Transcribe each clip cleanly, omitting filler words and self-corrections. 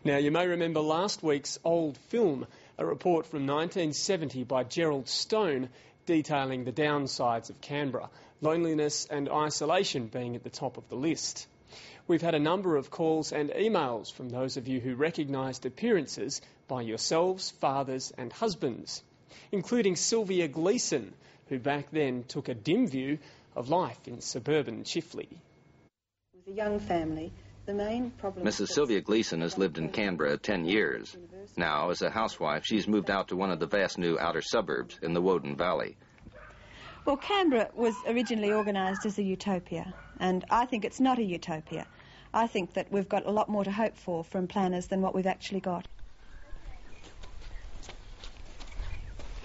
Now, you may remember last week's Old Film, a report from 1970 by Gerald Stone detailing the downsides of Canberra, loneliness and isolation being at the top of the list. We've had a number of calls and emails from those of you who recognised appearances by yourselves, fathers and husbands, including Sylvia Gleeson, who back then took a dim view of life in suburban Chifley. With a young family, the main problem... Mrs. Sylvia Gleeson has lived in Canberra 10 years. Now, as a housewife, she's moved out to one of the vast new outer suburbs in the Woden Valley. Well, Canberra was originally organised as a utopia, and I think it's not a utopia. I think that we've got a lot more to hope for from planners than what we've actually got.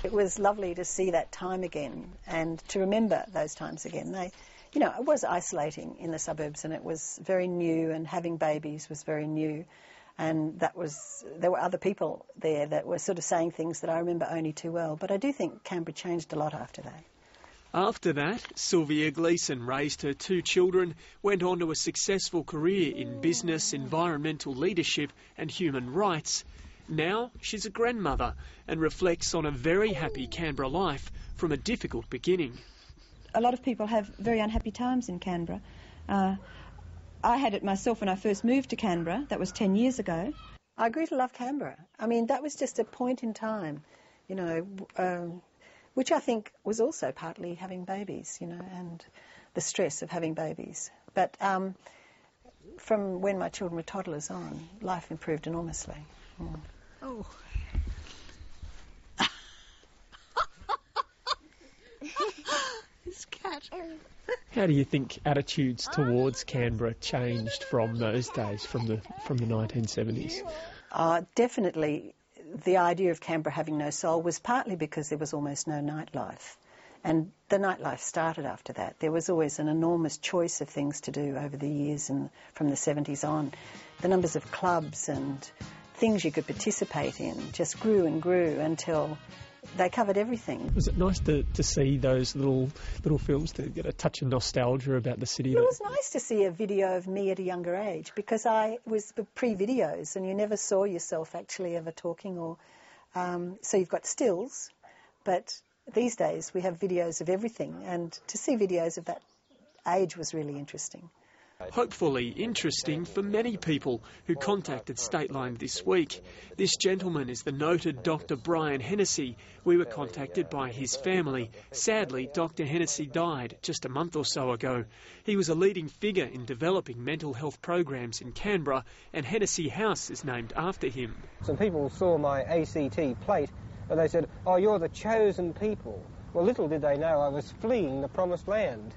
It was lovely to see that time again and to remember those times again. You know, it was isolating in the suburbs and it was very new, and having babies was very new. And there were other people there that were sort of saying things that I remember only too well. But I do think Canberra changed a lot after that. After that, Sylvia Gleeson raised her 2 children, went on to a successful career in business, environmental leadership and human rights. Now she's a grandmother and reflects on a very happy Canberra life from a difficult beginning. A lot of people have very unhappy times in Canberra. I had it myself when I first moved to Canberra. That was 10 years ago. I grew to love Canberra. I mean, that was just a point in time, you know, which I think was also partly having babies, you know, and the stress of having babies. But from when my children were toddlers on, life improved enormously. Mm. Oh. This cat. How do you think attitudes towards Canberra changed from those days, from the 1970s? Definitely. The idea of Canberra having no soul was partly because there was almost no nightlife. And the nightlife started after that. There was always an enormous choice of things to do over the years, and from the 70s on. The numbers of clubs and things you could participate in just grew and grew until they covered everything. Was it nice to see those little films to get a touch of nostalgia about the city? It was nice to see a video of me at a younger age, because I was pre-videos and you never saw yourself actually ever talking, or so you've got stills, but these days we have videos of everything, and to see videos of that age was really interesting. Hopefully interesting for many people who contacted Stateline this week. This gentleman is the noted Dr. Brian Hennessy. We were contacted by his family. Sadly, Dr. Hennessy died just a month or so ago. He was a leading figure in developing mental health programs in Canberra, and Hennessy House is named after him. Some people saw my ACT plate and they said, "Oh, you're the chosen people." Well, little did they know I was fleeing the promised land.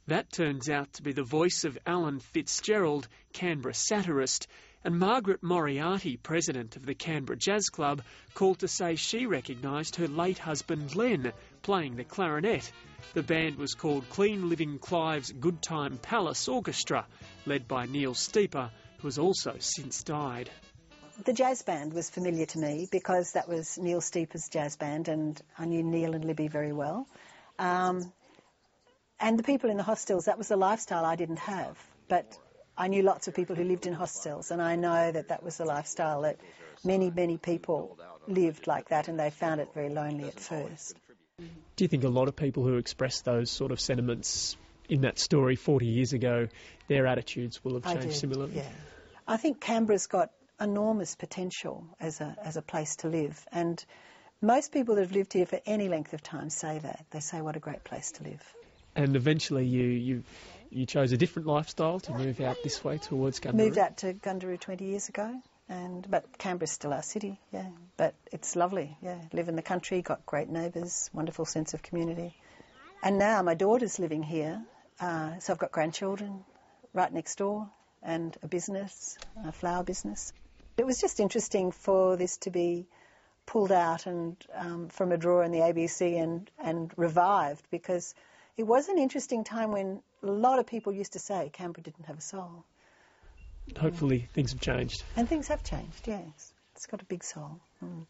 That turns out to be the voice of Alan Fitzgerald, Canberra satirist, and Margaret Moriarty, president of the Canberra Jazz Club, called to say she recognised her late husband Len playing the clarinet. The band was called Clean Living Clive's Good Time Palace Orchestra, led by Neil Steeper, who has also since died. The jazz band was familiar to me because that was Neil Steeper's jazz band, and I knew Neil and Libby very well. And the people in the hostels, that was a lifestyle I didn't have. But I knew lots of people who lived in hostels, and I know that that was a lifestyle that many, many people lived like that, and they found it very lonely at first. Do you think a lot of people who expressed those sort of sentiments in that story 40 years ago, their attitudes will have changed similarly? Yeah. I think Canberra's got enormous potential as a place to live, and most people that have lived here for any length of time say that. They say what a great place to live. And eventually you chose a different lifestyle to move out this way towards Gundaroo? Moved out to Gundaroo 20 years ago, but Canberra's still our city, yeah. But it's lovely, yeah. Live in the country, got great neighbours, wonderful sense of community. And now my daughter's living here, so I've got grandchildren right next door and a business, a flower business. It was just interesting for this to be pulled out and from a drawer in the ABC and revived, because it was an interesting time when a lot of people used to say Canberra didn't have a soul. Hopefully things have changed. And things have changed, yes. It's got a big soul. Mm.